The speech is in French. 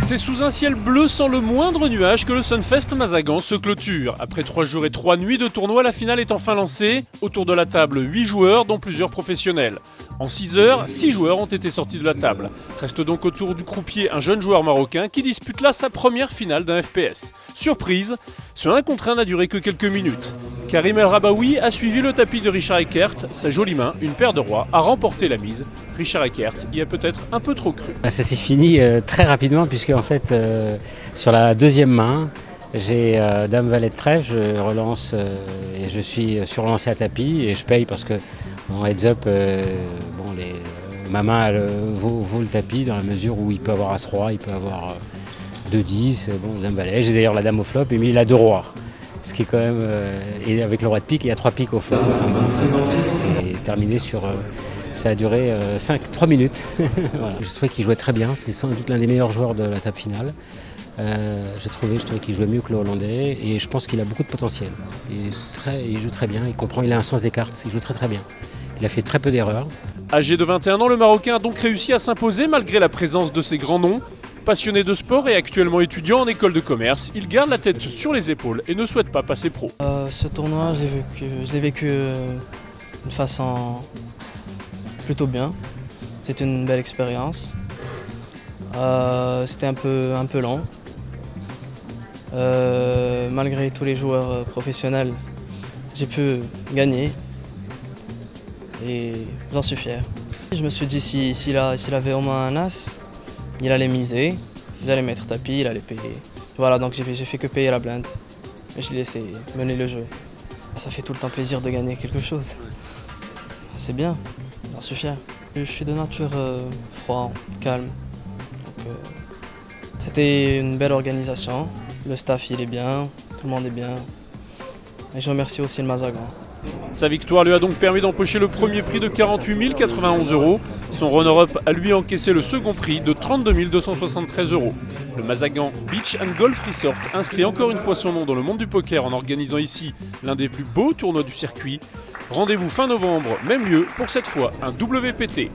C'est sous un ciel bleu sans le moindre nuage que le Sunfest Mazagan se clôture. Après 3 jours et 3 nuits de tournoi, la finale est enfin lancée. Autour de la table, 8 joueurs, dont plusieurs professionnels. En 6 heures, 6 joueurs ont été sortis de la table. Reste donc autour du croupier un jeune joueur marocain qui dispute là sa première finale d'un FPS. Surprise, ce 1 contre 1 n'a duré que quelques minutes. Karim El Rabaoui a suivi le tapis de Richard Eckert. Sa jolie main, une paire de rois, a remporté la mise. Richard Eckert y a peut-être un peu trop cru. Ça s'est fini très rapidement puisque en fait sur la deuxième main j'ai Dame Valet de trèfle, je relance et je suis surlancé à tapis et je paye parce que en heads up ma main elle, vaut le tapis dans la mesure où il peut avoir As-Roi, il peut avoir 2-10, Dame Valet. J'ai d'ailleurs la Dame au flop et il a 2 rois. Ce qui est quand même. Et avec le roi de pique, il y a 3 piques au flop. C'est terminé sur. Ça a duré 3 minutes. Voilà. Je trouvais qu'il jouait très bien. C'est sans doute l'un des meilleurs joueurs de la table finale. Je trouvais qu'il jouait mieux que le Hollandais. Et je pense qu'il a beaucoup de potentiel. Il joue très bien. Il comprend. Il a un sens des cartes. Il joue très très bien. Il a fait très peu d'erreurs. Âgé de 21 ans, le Marocain a donc réussi à s'imposer malgré la présence de ses grands noms. Passionné de sport et actuellement étudiant en école de commerce, il garde la tête sur les épaules et ne souhaite pas passer pro. Ce tournoi, je l'ai vécu d'une façon plutôt bien. C'était une belle expérience. C'était un peu lent. Malgré tous les joueurs professionnels, j'ai pu gagner et j'en suis fier. Je me suis dit s'il avait au moins un as, il allait miser, j'allais mettre tapis, il allait payer. Voilà, donc j'ai fait que payer la blinde. Et je l'ai laissé mener le jeu. Ça fait tout le temps plaisir de gagner quelque chose. C'est bien, j'en suis fier. Je suis de nature froid, calme. C'était une belle organisation. Le staff il est bien, tout le monde est bien. Et je remercie aussi le Mazagan. Sa victoire lui a donc permis d'empocher le premier prix de 48 091 €. Son runner-up a lui encaissé le second prix de 32 273 €. Le Mazagan Beach and Golf Resort inscrit encore une fois son nom dans le monde du poker en organisant ici l'un des plus beaux tournois du circuit. Rendez-vous fin novembre, même lieu, pour cette fois un WPT.